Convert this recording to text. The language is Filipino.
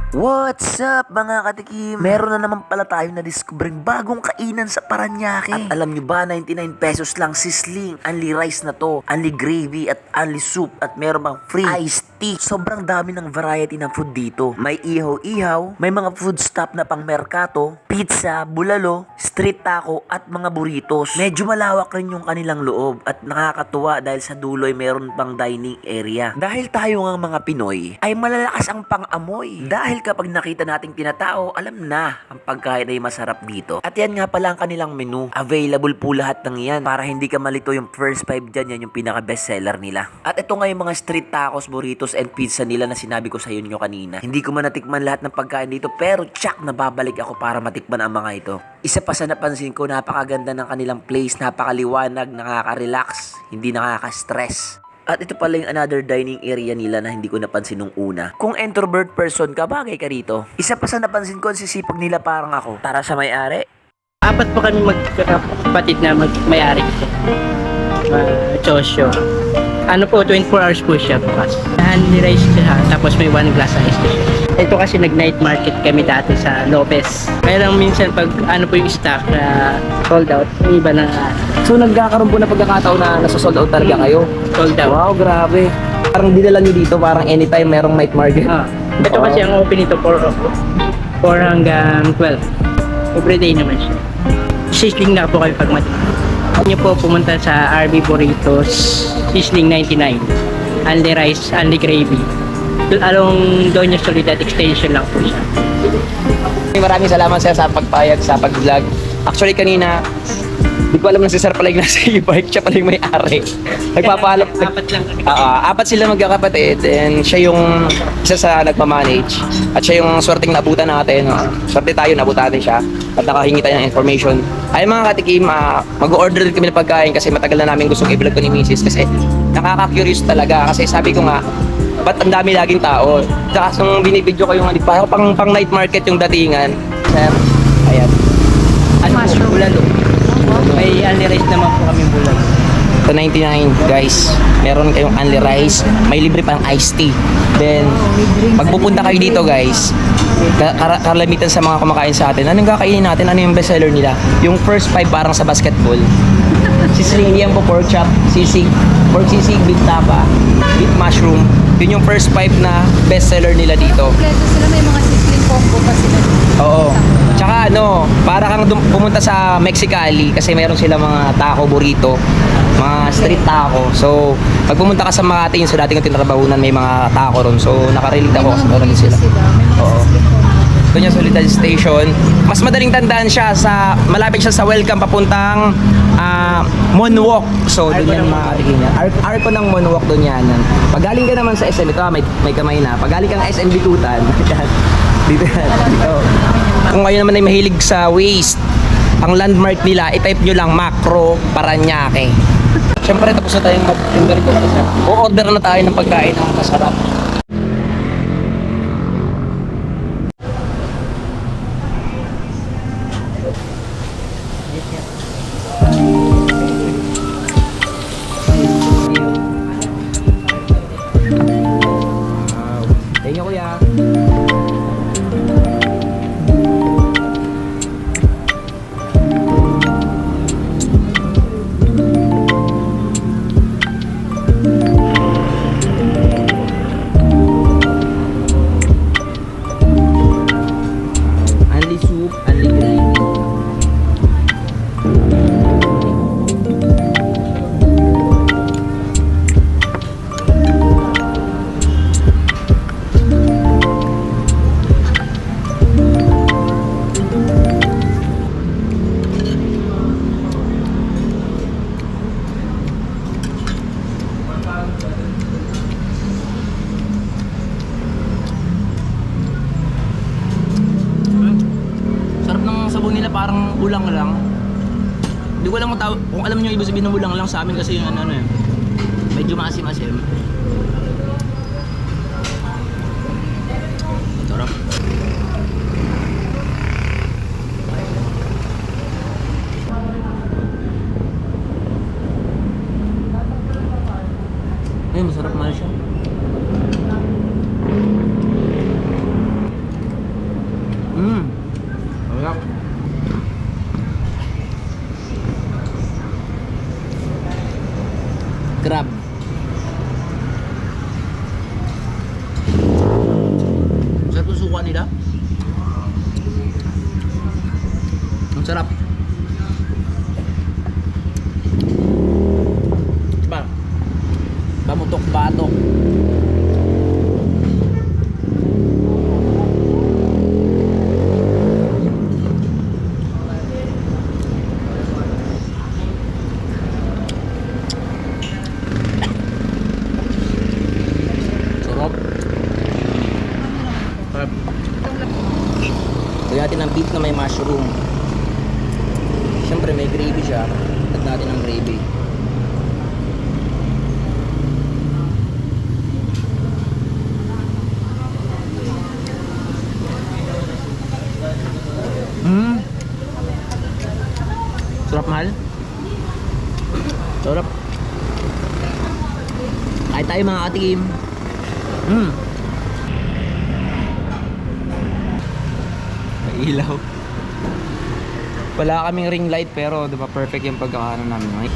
What's up mga katikim? Meron na naman pala tayo na discovering bagong kainan sa Paranaque. At alam nyo ba, 99 pesos lang sisling. Only rice na to, only gravy at only soup at meron pang free iced tea. Sobrang dami ng variety ng food dito. May ihaw-ihaw, may mga food stop na pang merkato, pizza, bulalo, street taco at mga burritos. Medyo malawak rin yung kanilang loob at nakakatuwa dahil sa duloy meron pang dining area. Dahil tayo nga mga Pinoy ay malalakas ang pang-amoy. Dahil kapag nakita nating tinatao, alam na ang pagkain ay masarap dito. At yan nga pala ang kanilang menu. Available po lahat ng yan para hindi ka malito. Yung first 5 dyan, yan yung pinaka best seller nila. At ito nga yung mga street tacos, burritos and pizza nila na sinabi ko sa inyo kanina. Hindi ko man natikman lahat ng pagkain dito pero tsak nababalik ako para matikman ang mga ito. Isa pa sa napansin ko, napakaganda ng kanilang place, napakaliwanag, nakaka-relax, hindi nakaka-stress. At ito pala yung another dining area nila na hindi ko napansin nung una. Kung introvert person ka, bagay ka rito. Isa pa sa napansin ko, sisipag nila parang ako. Tara sa may-ari. Apat po kami magkakapatid na may-ari. Chosyo. Ano po, 24 hours po siya bukas. Honey rice siya, tapos may 1 glass ice siya. Ito kasi nag-night market kami dati sa Lopez. Kaya lang minsan pag ano po yung stock na sold out, may iba na So nagkakaroon po na pagkakataon na nasa-sold out talaga kayo? sold out. Wow, grabe. Parang dinala nyo dito, parang anytime merong night market. Ito kasi ang open nito 4 hanggang 12. Everyday naman siya. Sisling na po kayo pag matikman. Niyo po pumunta sa RB Burritos, Sisling 99. Only rice, only gravy. Along Doña Soledad extension lang po siya. Maraming salamat sir sa pagpayag, sa pag-vlog. Actually kanina, di ko alam na si sir pala yung nasa e-bike, siya pala yung may-ari. Nagpapalap. Apat lang kami. Apat sila magkakapatid and siya yung isa sa nagmamanage. At siya yung swerteng nabutan natin. Swerte tayo, nabutan natin siya. At nakahingi tayo ng information. Ay mga katikim, mag-order din kami ng pagkain kasi matagal na namin gustong i-vlog ko ni Mrs. Kasi nakaka-curious talaga. Kasi sabi ko nga, ba't ang dami laging tao? Saka nung binibidyo ko yung pang night market yung datingan. Sir, ayan. Ano po, bulalo. May only rice naman po kami bulalo. Ito 99 guys, meron kayong only rice, may libre pang iced tea. Then, pag pupunta kayo dito guys, karamitan sa mga kumakain sa atin, anong kakainin natin? Ano yung bestseller nila? Yung first 5 parang sa basketball. Sisling yan po, pork chop, sisig, pork sisig, beef tapa, beef mushroom. Yun yung first 5 na bestseller nila dito. Kompleto sila, may mga sisling combo pa sila. Oo. Tsaka ano, para kang pumunta sa Mexicali kasi meron sila mga taco burrito, mga street taco. So, pag pumunta ka sa Makati, yung sa dating tinrabahunan, may mga taco ron. So, nakarelate ako kasi meron sila. Oo. Doon yung Soledad Station. Mas madaling tandaan siya sa, malapit siya sa Welcome papuntang Moonwalk. So, doon yan makakatikin niya. Arco ng Moonwalk doon yan. Pag galing ka naman sa SM, ito may kamay na. Pag galing kang SM Bikutan, dito yan. Dito. Kung kayo naman ay mahilig sa waste, ang landmark nila, i-type nyo lang Macro Paranaque. Siyempre, tapos na tayong mag-timber dito. O-order na tayo ng pagkain ng masarap. Thank you, kuya. Only soup, only gravy. Sarap ng sabon nila, parang ulang lang. Hindi ko alam kung alam niyo ibig sabihin ng ulang lang sa amin kasi yung ano eh. Medyo maasim-asim. Sarap. Masarap mahal siya. suka nila. Ang sarap. Diba? Bamutok batok. Sarap. Sarap. Lagyan natin ng beef na may mushroom. Siyempre may gravy siya. Lagyan natin ng gravy. Sarap, mahal. Sarap. Kahit tayo mga katigim. May ilaw. Wala kaming ring light pero diba perfect yung pagkakaano namin.